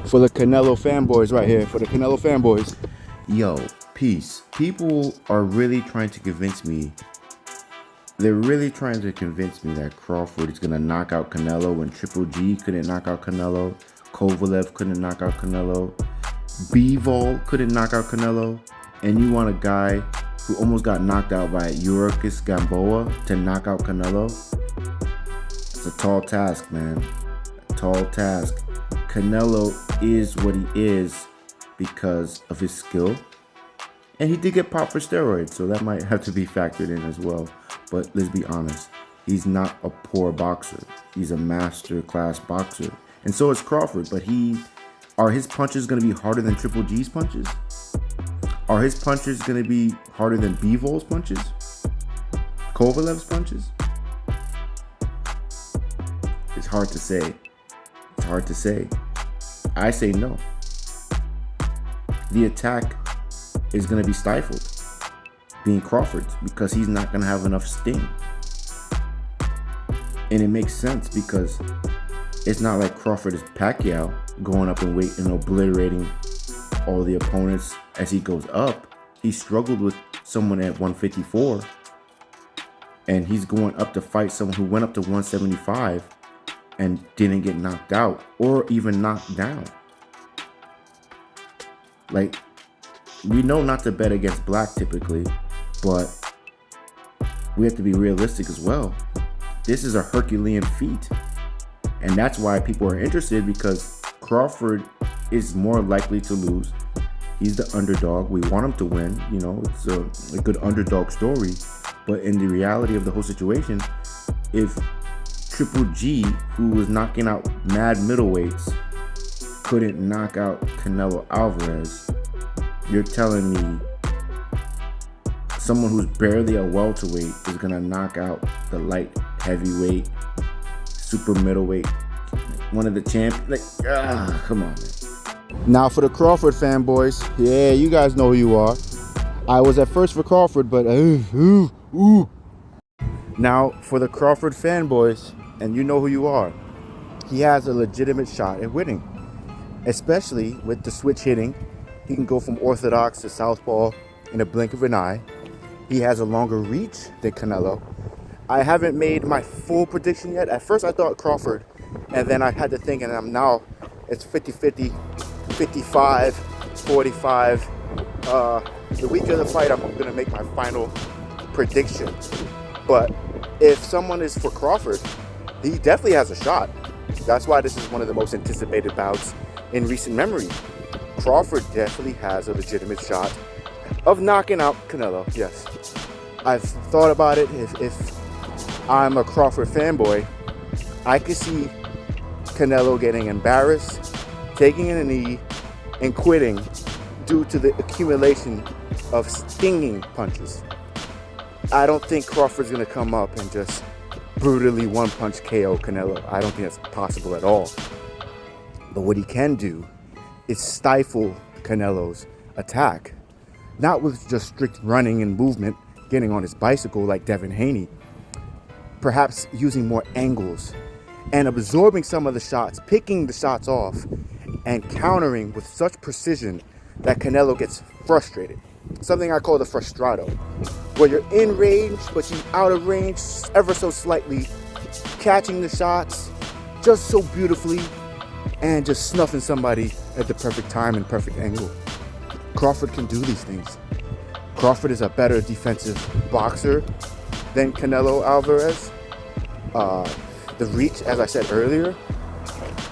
For the Canelo fanboys right here, for the Canelo fanboys. Yo, peace. People are really trying to convince me. They're really trying to convince me that Crawford is gonna knock out Canelo when Triple G couldn't knock out Canelo, Kovalev couldn't knock out Canelo, Bivol couldn't knock out Canelo, and you want a guy who almost got knocked out by Yurikis Gamboa to knock out Canelo? It's a tall task, man. A tall task. Canelo is what he is because of his skill. And he did get popped for steroids, so that might have to be factored in as well. But let's be honest, he's not a poor boxer. He's a master class boxer. And so is Crawford, but are his punches going to be harder than Triple G's punches? Are his punches going to be harder than Bivol's punches? Kovalev's punches? It's hard to say. It's hard to say. I say no. The attack is going to be stifled being Crawford's because he's not going to have enough sting. And it makes sense because it's not like Crawford is Pacquiao going up in weight and obliterating all the opponents as he goes up. He struggled with someone at 154 and he's going up to fight someone who went up to 175 and didn't get knocked out or even knocked down. Like, we know not to bet against black typically, but we have to be realistic as well. This is a Herculean feat. And that's why people are interested, because Crawford is more likely to lose. He's the underdog. We want him to win. You know, it's a good underdog story. But in the reality of the whole situation, if Triple G, who was knocking out mad middleweights, couldn't knock out Canelo Alvarez, you're telling me someone who's barely a welterweight is gonna knock out the light heavyweight, super middleweight, one of the champions? Like, come on, man. Now for the Crawford fanboys, yeah, you guys know who you are. I was at first for Crawford, but Now for the Crawford fanboys, and you know who you are, he has a legitimate shot at winning, especially with the switch hitting. He can go from orthodox to southpaw in a blink of an eye. He has a longer reach than Canelo. I haven't made my full prediction yet. At first I thought Crawford, and then I had to think, and now it's 50-50, 55, 45. The week of the fight, I'm gonna make my final prediction. But if someone is for Crawford, he definitely has a shot. That's why this is one of the most anticipated bouts in recent memory. Crawford definitely has a legitimate shot of knocking out Canelo, yes. I've thought about it. If I'm a Crawford fanboy, I could see Canelo getting embarrassed, taking a knee, and quitting due to the accumulation of stinging punches. I don't think Crawford's gonna come up and just brutally one-punch KO Canelo. I don't think that's possible at all. But what he can do is stifle Canelo's attack. Not with just strict running and movement, getting on his bicycle like Devin Haney. Perhaps using more angles and absorbing some of the shots, picking the shots off, and countering with such precision that Canelo gets frustrated. Something I call the frustrado, where you're in range, but you're out of range ever so slightly, catching the shots just so beautifully, and just snuffing somebody at the perfect time and perfect angle. Crawford can do these things. Crawford is a better defensive boxer than Canelo Alvarez. The reach, as I said earlier,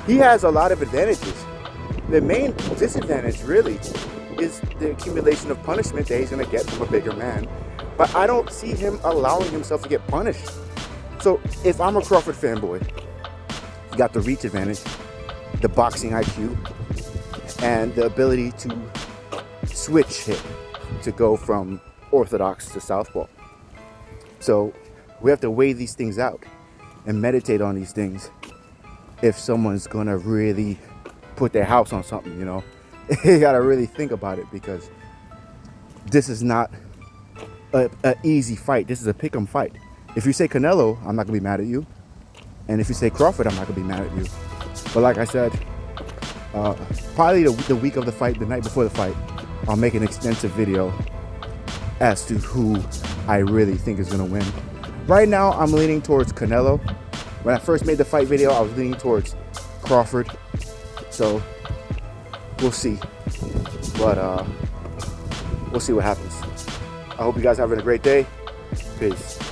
he has a lot of advantages. The main disadvantage really is the accumulation of punishment that he's going to get from a bigger man. But I don't see him allowing himself to get punished. So if I'm a Crawford fanboy, you got the reach advantage, the boxing IQ, and the ability to switch hit to go from orthodox to southpaw. So we have to weigh these things out and meditate on these things if someone's gonna really put their house on something, you know. You gotta really think about it, because this is not an easy fight. This is a pick'em fight. If you say Canelo, I'm not gonna be mad at you. And if you say Crawford, I'm not gonna be mad at you. But like I said, Probably the week of the fight, the night before the fight, I'll make an extensive video as to who I really think is gonna win. Right now, I'm leaning towards Canelo. When I first made the fight video, I was leaning towards Crawford. So we'll see. But we'll see what happens. I hope you guys are having a great day. Peace.